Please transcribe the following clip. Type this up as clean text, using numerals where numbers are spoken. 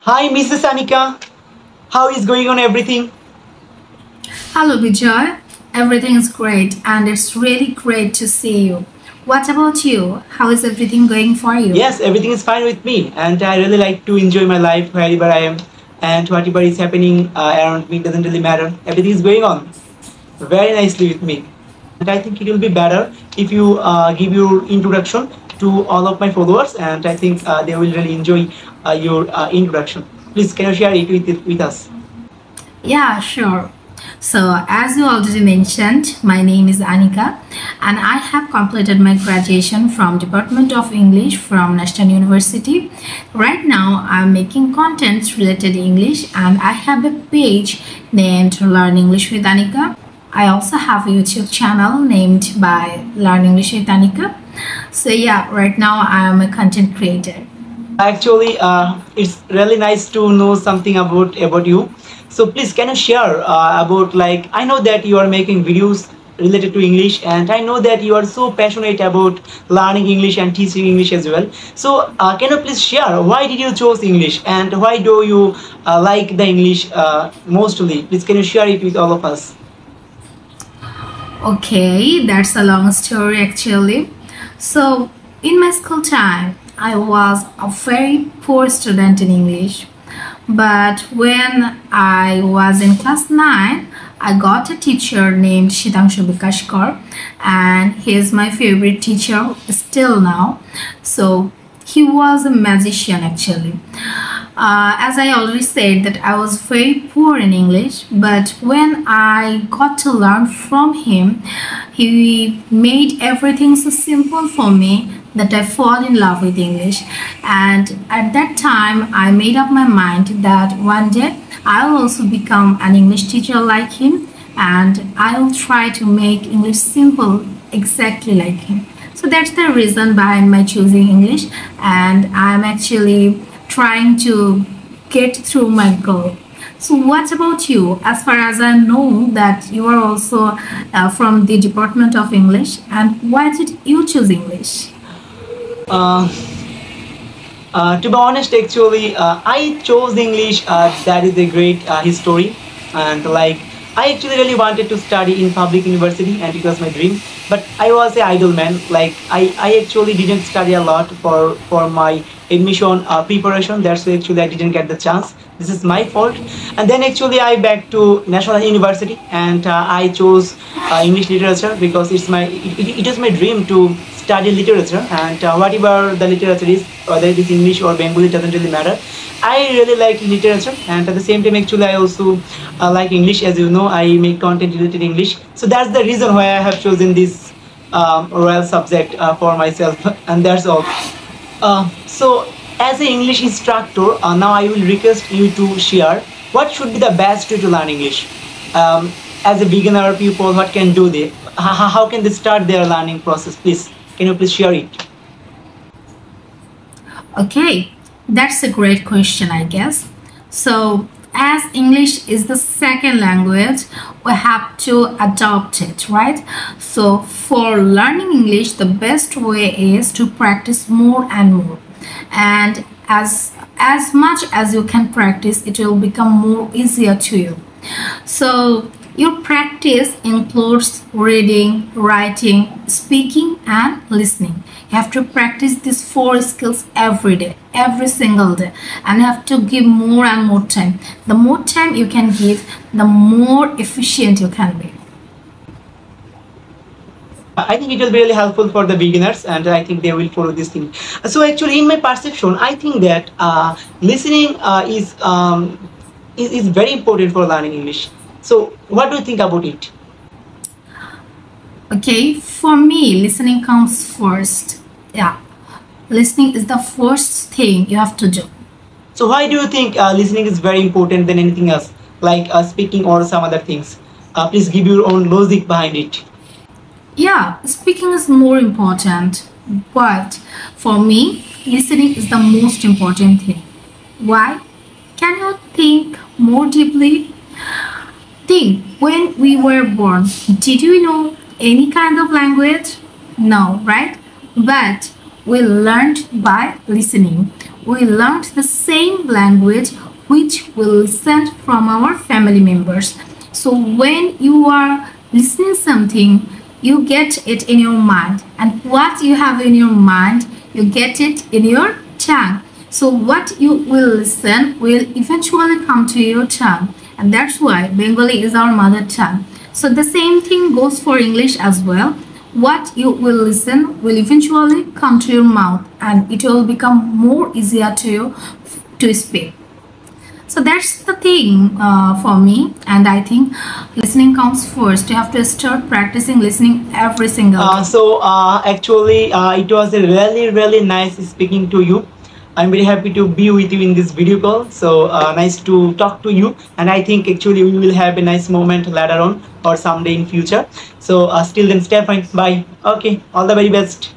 Hi, Mrs. Anika. How is going on everything? Hello Vijay, everything is great and it's really great to see you. What about you? How is everything going for you? Yes, everything is fine with me, and I really like to enjoy my life wherever I am, and whatever is happening around me doesn't really matter. Everything is going on very nicely with me, and I think it will be better if you give your introduction to all of my followers, and I think they will really enjoy your introduction. Please, can you share it with us? Yeah, sure. So, as you already mentioned, my name is Anika and I have completed my graduation from Department of English from National University. Right now, I'm making contents related to English and I have a page named Learn English with Anika. I also have a YouTube channel named by Learn English with Anika. So yeah, right now I am a content creator. Actually, it's really nice to know something about you. So please, can you share about, like, I know that you are making videos related to English, and I know that you are so passionate about learning English and teaching English as well. So can you please share why did you choose English and why do you like the English mostly? Please, can you share it with all of us? Okay, that's a long story actually. So, in my school time, I was a very poor student in English. But when I was in class 9, I got a teacher named Shitangshu Bikashkar, and he is my favorite teacher still now. So, he was a magician actually. As I already said that I was very poor in English, but when I got to learn from him, he made everything so simple for me that I fall in love with English. And at that time, I made up my mind that one day I'll also become an English teacher like him, and I'll try to make English simple exactly like him. So that's the reason behind my choosing English, and I'm actually trying to get through my goal. So what about you? As far as I know that you are also from the Department of English, and why did you choose English? Uh, to be honest, actually, I chose English. That is a great history, and like I actually really wanted to study in public university, and it was my dream. But I was a idle man. Like I actually didn't study a lot for my admission preparation. That's why actually I didn't get the chance. This is my fault. And then actually I back to National University, and I chose English literature because it is my dream to study literature, and whatever the literature is, whether it is English or Bengali, doesn't really matter. I really like literature, and at the same time actually I also like English. As you know, I make content related to English, so that's the reason why I have chosen this royal subject for myself and that's all. So as an English instructor, now I will request you to share what should be the best way to learn English. As a beginner people, what can do they? How can they start their learning process? Please, can you please share it? Okay, that's a great question, I guess. So, as English is the second language, we have to adopt it, right? So, for learning English, the best way is to practice more and more. And as much as you can practice, it will become more easier to you. So, your practice includes reading, writing, speaking, and listening. You have to practice these four skills every day, every single day, and you have to give more and more time. The more time you can give, the more efficient you can be. I think it will be really helpful for the beginners, and I think they will follow this thing. So actually, in my perception, I think that listening is very important for learning English. So what do you think about it? Okay, for me, listening comes first. Yeah, listening is the first thing you have to do. So why do you think listening is very important than anything else, like speaking or some other things? Please give your own logic behind it. Yeah, speaking is more important, but for me, listening is the most important thing. Why? Can you think more deeply? Think, when we were born, did we know any kind of language? No, right? But we learned by listening. we learned the same language which we listen from our family members. So when you are listening something, you get it in your mind, and what you have in your mind, you get it in your tongue. So what you will listen will eventually come to your tongue, and that's why Bengali is our mother tongue. So the same thing goes for English as well. What you will listen will eventually come to your mouth, and it will become more easier to you to speak. So that's the thing for me, and I think listening comes first. You have to start practicing listening every single day. Actually, it was a really nice speaking to you. I'm very happy to be with you in this video call. So nice to talk to you, and I think actually we will have a nice moment later on or someday in future. So still then, stay fine. Bye. Okay. All the very best.